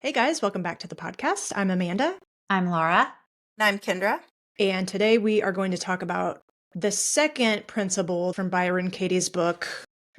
Hey guys, welcome back to the podcast. I'm Amanda. I'm Laura. And I'm Kendra. And today we are going to talk about the second principle from Byron Katie's book,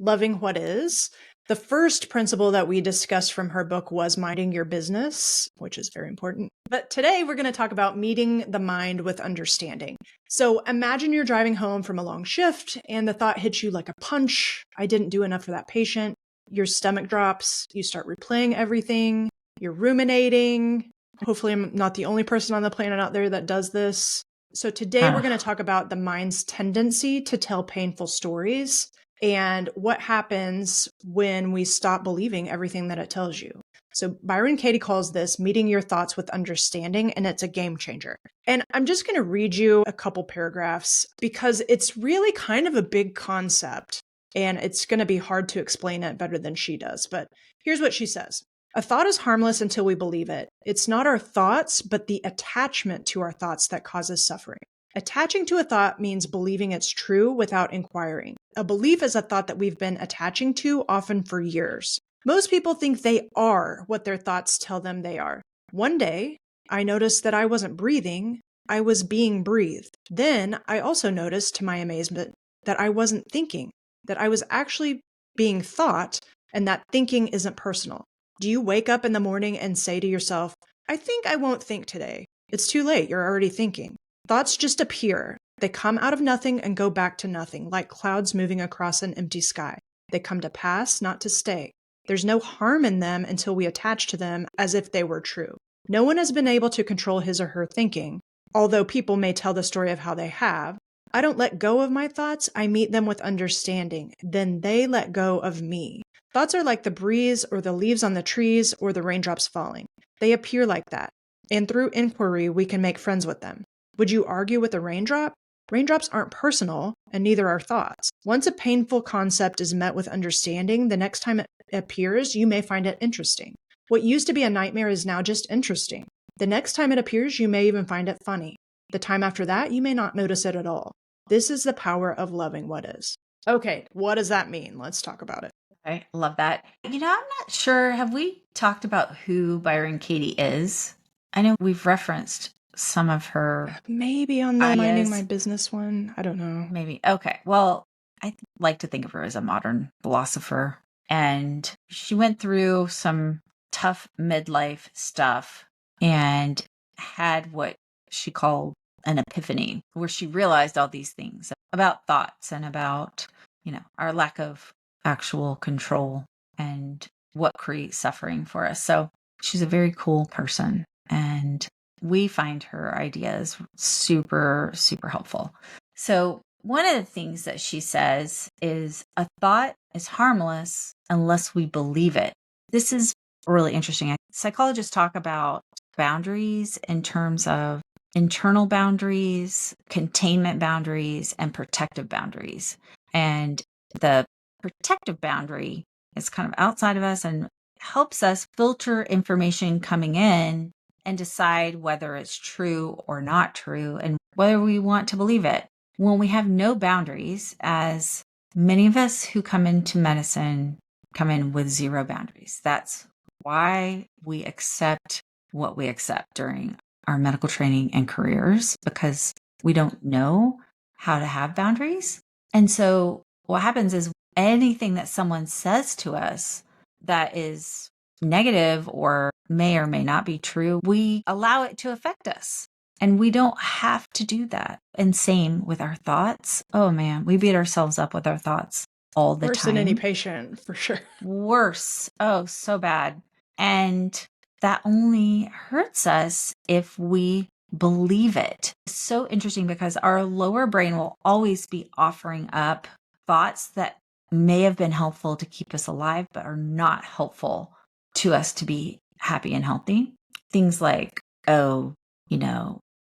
Loving What Is. The first principle that we discussed from her book was minding your business, which is very important. But today we're going to talk about meeting the mind with understanding. So imagine you're driving home from a long shift and the thought hits you like a punch. I didn't do enough for that patient. Your stomach drops. You start replaying everything. You're ruminating. Hopefully I'm not the only person on the planet out there that does this. So today we're going to talk about the mind's tendency to tell painful stories and what happens when we stop believing everything that it tells you. So Byron Katie calls this meeting your thoughts with understanding, and it's a game changer. And I'm just going to read you a couple paragraphs because it's really kind of a big concept and it's going to be hard to explain it better than she does. But here's what she says. A thought is harmless until we believe it. It's not our thoughts, but the attachment to our thoughts that causes suffering. Attaching to a thought means believing it's true without inquiring. A belief is a thought that we've been attaching to, often for years. Most people think they are what their thoughts tell them they are. One day, I noticed that I wasn't breathing, I was being breathed. Then, I also noticed, to my amazement, that I wasn't thinking, that I was actually being thought, and that thinking isn't personal. Do you wake up in the morning and say to yourself, I think I won't think today? It's too late, you're already thinking. Thoughts just appear. They come out of nothing and go back to nothing, like clouds moving across an empty sky. They come to pass, not to stay. There's no harm in them until we attach to them as if they were true. No one has been able to control his or her thinking, although people may tell the story of how they have. I don't let go of my thoughts, I meet them with understanding. Then they let go of me. Thoughts are like the breeze or the leaves on the trees or the raindrops falling. They appear like that, and through inquiry we can make friends with them. Would you argue with a raindrop? Raindrops aren't personal, and neither are thoughts. Once a painful concept is met with understanding, the next time it appears, you may find it interesting. What used to be a nightmare is now just interesting. The next time it appears, you may even find it funny. The time after that, you may not notice it at all. This is the power of loving what is. Okay, what does that mean? Let's talk about it. I love that. I'm not sure. Have we talked about who Byron Katie is? I know we've referenced some of her. Maybe on the Minding My Business one. I don't know. Maybe. Okay. Well, I like to think of her as a modern philosopher. And she went through some tough midlife stuff and had what she called an epiphany, where she realized all these things about thoughts and about, our lack of actual control and what creates suffering for us. So she's a very cool person, and we find her ideas super, super helpful. So one of the things that she says is a thought is harmless unless we believe it. This is really interesting. Psychologists talk about boundaries in terms of internal boundaries, containment boundaries, and protective boundaries. And the protective boundary is kind of outside of us and helps us filter information coming in and decide whether it's true or not true and whether we want to believe it. When we have no boundaries, as many of us who come into medicine come in with zero boundaries. That's why we accept what we accept during our medical training and careers, because we don't know how to have boundaries. And so what happens is anything that someone says to us that is negative or may or may not be true, we allow it to affect us. And we don't have to do that. And same with our thoughts. Oh man, we beat ourselves up with our thoughts all the time. Worse than any patient, for sure. Worse. Oh, so bad. And that only hurts us if we believe it. It's so interesting because our lower brain will always be offering up thoughts that may have been helpful to keep us alive, but are not helpful to us to be happy and healthy. Things like, oh,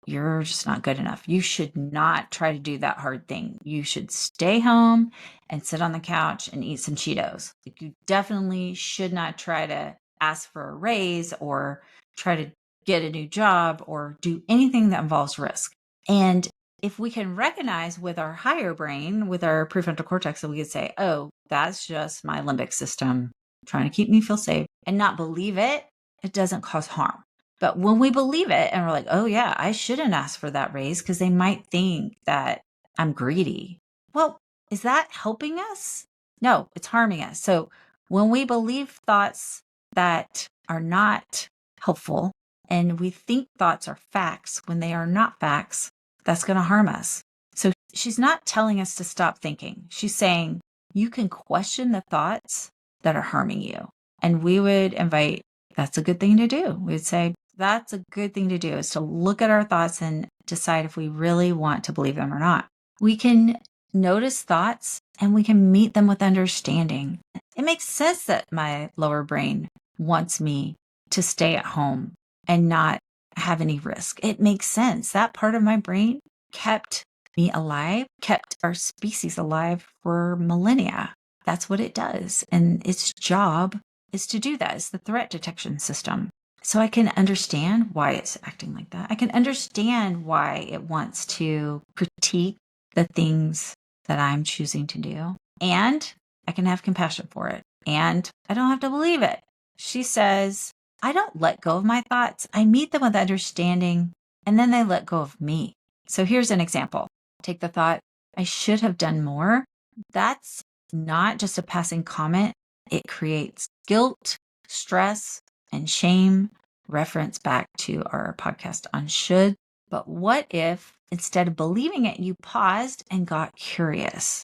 you're just not good enough. You should not try to do that hard thing. You should stay home and sit on the couch and eat some Cheetos. You definitely should not try to ask for a raise or try to get a new job or do anything that involves risk. And if we can recognize with our higher brain, with our prefrontal cortex, that we could say, oh, that's just my limbic system trying to keep me feel safe, and not believe it, it doesn't cause harm. But when we believe it and we're like, oh, yeah, I shouldn't ask for that raise because they might think that I'm greedy. Well, is that helping us? No, it's harming us. So when we believe thoughts that are not helpful and we think thoughts are facts when they are not facts, that's going to harm us. So she's not telling us to stop thinking. She's saying you can question the thoughts that are harming you. And we would invite, that's a good thing to do. We'd say, that's a good thing to do, is to look at our thoughts and decide if we really want to believe them or not. We can notice thoughts and we can meet them with understanding. It makes sense that my lower brain wants me to stay at home and not have any risk. It makes sense. That part of my brain kept me alive, kept our species alive for millennia. That's what it does. And its job is to do that. It's the threat detection system. So I can understand why it's acting like that. I can understand why it wants to critique the things that I'm choosing to do. And I can have compassion for it. And I don't have to believe it. She says, I don't let go of my thoughts. I meet them with understanding, and then they let go of me. So here's an example. Take the thought, I should have done more. That's not just a passing comment. It creates guilt, stress, and shame. Reference back to our podcast on should. But what if instead of believing it, you paused and got curious?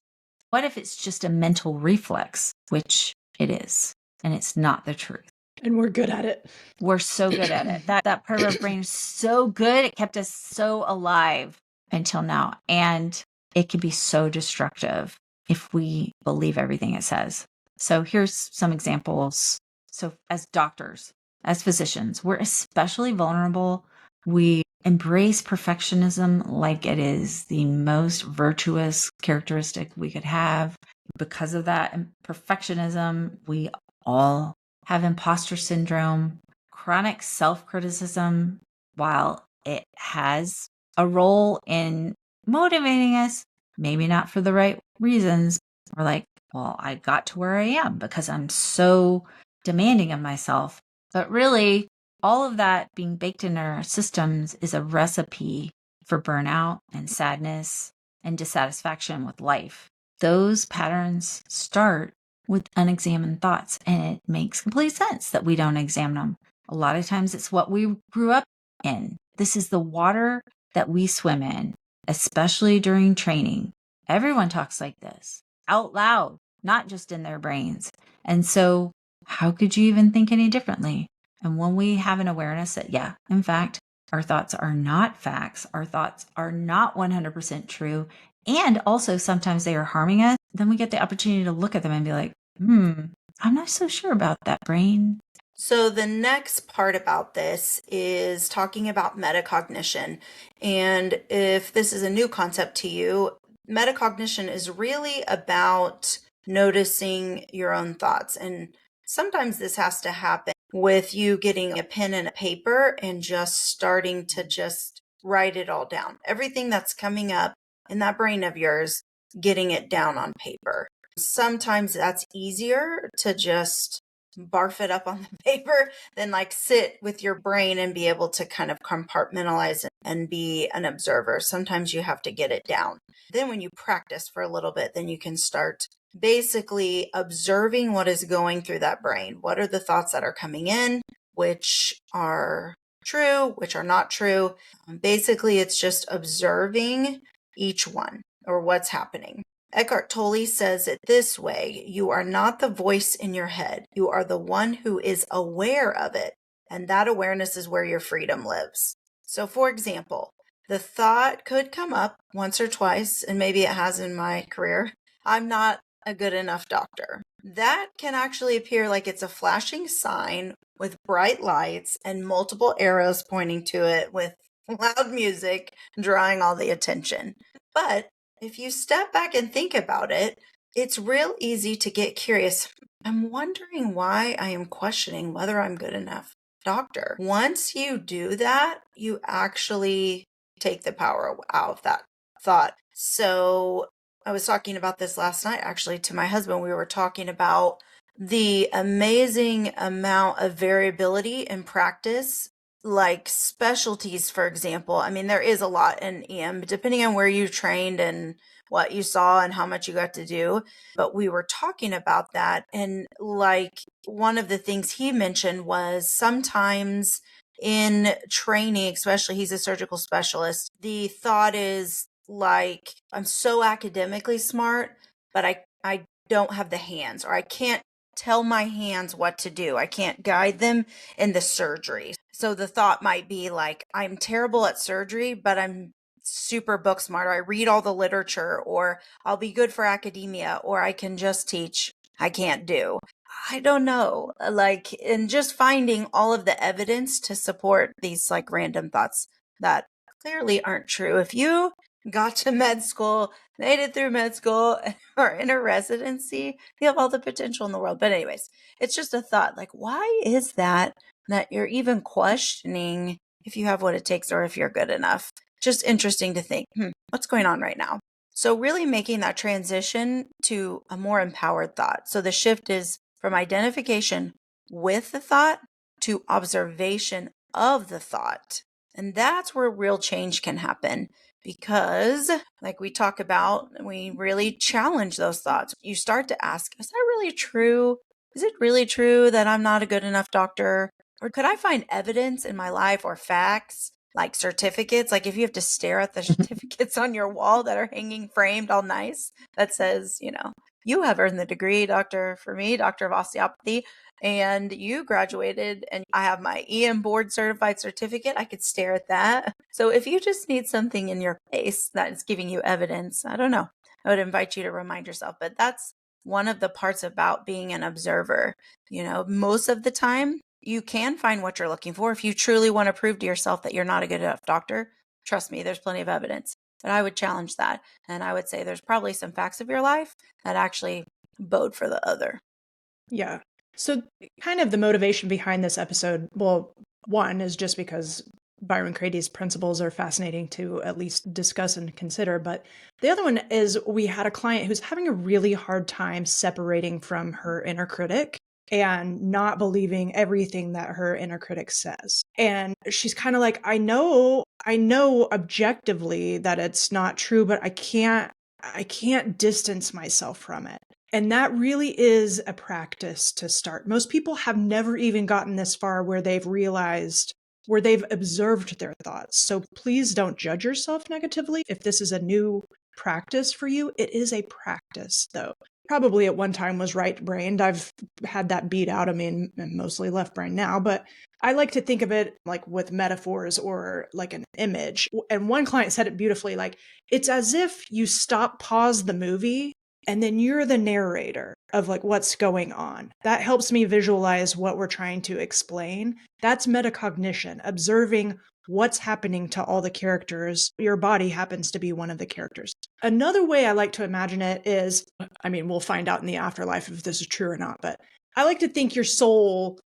What if it's just a mental reflex, which it is, and it's not the truth? And we're good at it. We're so good at it. That part of our brain is so good. It kept us so alive until now. And it can be so destructive if we believe everything it says. So here's some examples. So as doctors, as physicians, we're especially vulnerable. We embrace perfectionism like it is the most virtuous characteristic we could have. Because of that perfectionism, we all have imposter syndrome, chronic self-criticism. While it has a role in motivating us, maybe not for the right reasons. We're like, well, I got to where I am because I'm so demanding of myself. But really, all of that being baked into our systems is a recipe for burnout and sadness and dissatisfaction with life. Those patterns start with unexamined thoughts, and it makes complete sense that we don't examine them. A lot of times it's what we grew up in. This is the water that we swim in, especially during training. Everyone talks like this out loud, not just in their brains. And so how could you even think any differently? And when we have an awareness that, yeah, in fact, our thoughts are not facts, our thoughts are not 100% true, and also sometimes they are harming us, then we get the opportunity to look at them and be like, I'm not so sure about that, brain. So the next part about this is talking about metacognition. And if this is a new concept to you, metacognition is really about noticing your own thoughts. And sometimes this has to happen with you getting a pen and a paper and just starting to just write it all down. Everything that's coming up in that brain of yours, getting it down on paper. Sometimes that's easier to just barf it up on the paper than like sit with your brain and be able to kind of compartmentalize and be an observer. Sometimes you have to get it down. Then when you practice for a little bit, then you can start basically observing what is going through that brain. What are the thoughts that are coming in, which are true, which are not true. Basically, it's just observing each one or what's happening. Eckhart Tolle says it this way: you are not the voice in your head. You are the one who is aware of it. And that awareness is where your freedom lives. So for example, the thought could come up once or twice, and maybe it has in my career, I'm not a good enough doctor. That can actually appear like it's a flashing sign with bright lights and multiple arrows pointing to it with loud music drawing all the attention. But if you step back and think about it, it's real easy to get curious. I'm wondering why I am questioning whether I'm good enough doctor. Once you do that, you actually take the power out of that thought. So I was talking about this last night, actually, to my husband. We were talking about the amazing amount of variability in practice, like specialties, for example. I mean, there is a lot in EM, depending on where you trained and what you saw and how much you got to do. But we were talking about that. And like one of the things he mentioned was sometimes in training, especially he's a surgical specialist, the thought is like, I'm so academically smart, but I don't have the hands, or I can't tell my hands what to do. I can't guide them in the surgery. So the thought might be like, I'm terrible at surgery, but I'm super book smart, or I read all the literature, or I'll be good for academia, or I can just teach. I can't do. I don't know. Like, and just finding all of the evidence to support these like random thoughts that clearly aren't true. If you got to med school, made it through med school, or in a residency, you have all the potential in the world. But anyways, it's just a thought. Like, why is that you're even questioning if you have what it takes or if you're good enough? Just interesting to think, what's going on right now? So really making that transition to a more empowered thought. So the shift is from identification with the thought to observation of the thought. And that's where real change can happen, because like we talk about, we really challenge those thoughts. You start to ask, is that really true? Is it really true that I'm not a good enough doctor? Or could I find evidence in my life or facts, like certificates? Like if you have to stare at the certificates on your wall that are hanging framed all nice, that says, you have earned the degree, doctor of osteopathy, and you graduated, and I have my EM board certified certificate. I could stare at that. So if you just need something in your face that is giving you evidence, I don't know, I would invite you to remind yourself. But that's one of the parts about being an observer. Most of the time you can find what you're looking for. If you truly want to prove to yourself that you're not a good enough doctor, trust me, there's plenty of evidence. But I would challenge that. And I would say there's probably some facts of your life that actually bode for the other. Yeah. So kind of the motivation behind this episode, well, one is just because Byron Katie's principles are fascinating to at least discuss and consider. But the other one is we had a client who's having a really hard time separating from her inner critic and not believing everything that her inner critic says. And she's kind of like, I know objectively that it's not true, but I can't distance myself from it. And that really is a practice to start. Most people have never even gotten this far where they've observed their thoughts. So please don't judge yourself negatively. If this is a new practice for you, it is a practice though. Probably at one time was right-brained. I've had that beat out of me and mostly left-brained now, but I like to think of it like with metaphors or like an image. And one client said it beautifully, like, it's as if you pause the movie, and then you're the narrator of like what's going on. That helps me visualize what we're trying to explain. That's metacognition, observing what's happening to all the characters. Your body happens to be one of the characters. Another way I like to imagine it is, we'll find out in the afterlife if this is true or not, but I like to think your soul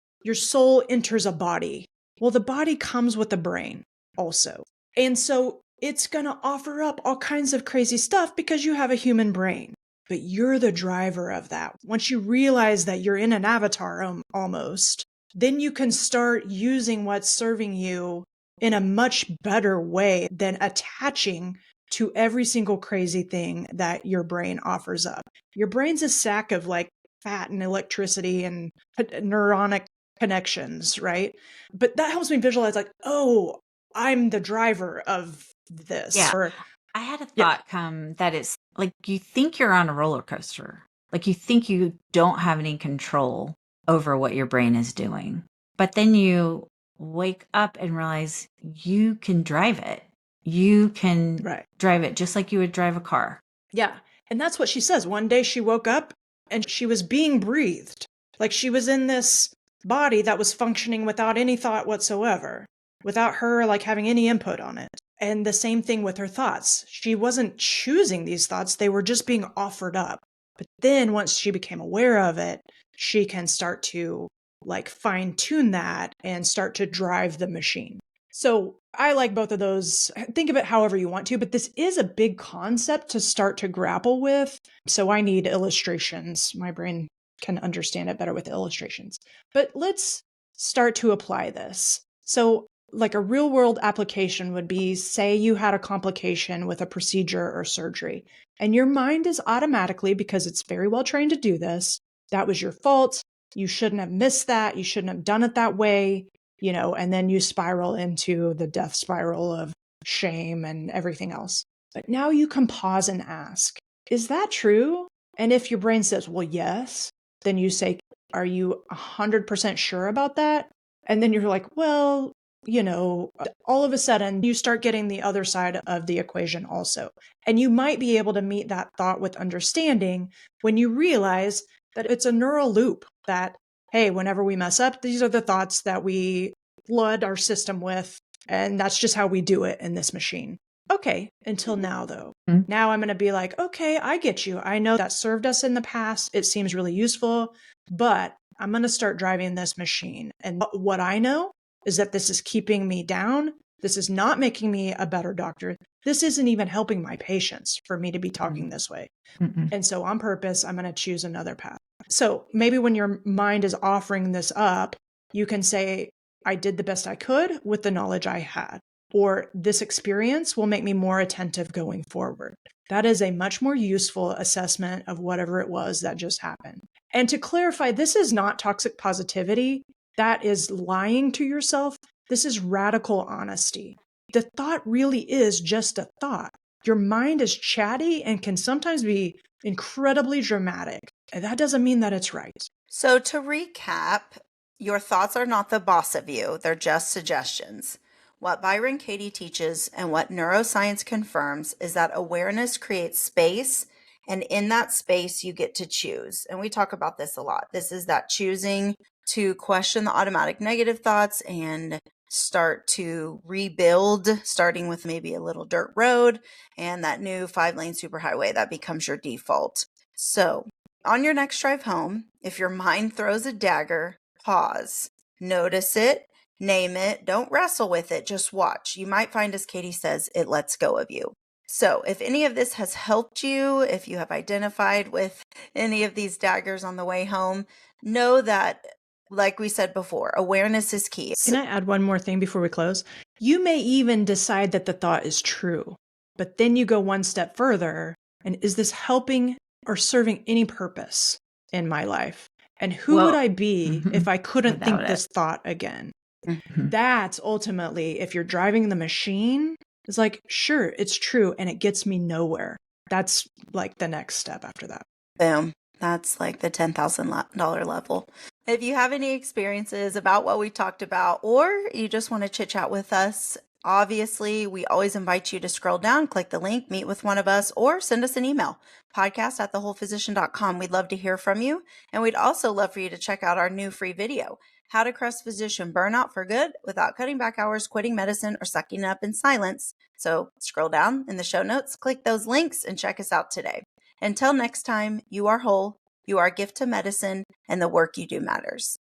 enters a body. Well, the body comes with the brain also. And so it's going to offer up all kinds of crazy stuff because you have a human brain. But you're the driver of that. Once you realize that you're in an avatar almost, then you can start using what's serving you in a much better way than attaching to every single crazy thing that your brain offers up. Your brain's a sack of like fat and electricity and neuronic connections, right? But that helps me visualize like, oh, I'm the driver of this. Yeah. I had a thought come that it's like you think you're on a roller coaster. Like you think you don't have any control over what your brain is doing. But then you wake up and realize you can drive it. You can drive it just like you would drive a car. Yeah. And that's what she says. One day she woke up and she was being breathed. Like she was in this body that was functioning without any thought whatsoever, without her like having any input on it. And the same thing with her thoughts. She wasn't choosing these thoughts. They were just being offered up. But then once she became aware of it, she can start to like fine tune that and start to drive the machine. So I like both of those. Think of it however you want to, but this is a big concept to start to grapple with. So I need illustrations. My brain can understand it better with illustrations. But let's start to apply this. So like a real world application would be, say you had a complication with a procedure or surgery, and your mind is automatically, because it's very well trained to do this, that was your fault. You shouldn't have missed that. You shouldn't have done it that way, and then you spiral into the death spiral of shame and everything else. But now you can pause and ask, is that true? And if your brain says, well, yes, then you say, are you 100% sure about that? And then you're like, well, all of a sudden you start getting the other side of the equation also. And you might be able to meet that thought with understanding when you realize that it's a neural loop that, hey, whenever we mess up, these are the thoughts that we flood our system with. And that's just how we do it in this machine. Okay, until now, though. Now I'm going to be like, okay, I get you. I know that served us in the past. It seems really useful, but I'm going to start driving this machine. And what I know is that this is keeping me down. This is not making me a better doctor. This isn't even helping my patients for me to be talking this way. And so on purpose, I'm going to choose another path. So maybe when your mind is offering this up, you can say, I did the best I could with the knowledge I had, or this experience will make me more attentive going forward. That is a much more useful assessment of whatever it was that just happened. And to clarify, this is not toxic positivity. That is lying to yourself. This is radical honesty. The thought really is just a thought. Your mind is chatty and can sometimes be incredibly dramatic. And that doesn't mean that it's right. So to recap, your thoughts are not the boss of you. They're just suggestions. What Byron Katie teaches and what neuroscience confirms is that awareness creates space, and in that space, you get to choose. And we talk about this a lot. This is that choosing to question the automatic negative thoughts and start to rebuild, starting with maybe a little dirt road and that new 5-lane superhighway that becomes your default. So on your next drive home, if your mind throws a dagger, pause, notice it, name it, don't wrestle with it, just watch. You might find, as Katie says, it lets go of you. So if any of this has helped you, if you have identified with any of these daggers on the way home, know that, like we said before, awareness is key. Can I add one more thing before we close? You may even decide that the thought is true, but then you go one step further. And is this helping or serving any purpose in my life? And who would I be if I couldn't think this thought again? That's ultimately, if you're driving the machine, it's like, sure, it's true. And it gets me nowhere. That's like the next step after that. Boom. That's like the $10,000 level. If you have any experiences about what we talked about, or you just want to chit chat with us, obviously, we always invite you to scroll down, click the link, meet with one of us, or send us an email, podcast@thewholephysician.com. We'd love to hear from you. And we'd also love for you to check out our new free video, How to Crush Physician Burnout for Good Without Cutting Back Hours, Quitting Medicine, or Sucking It Up in Silence. So scroll down in the show notes, click those links, and check us out today. Until next time, you are whole, you are a gift to medicine, and the work you do matters.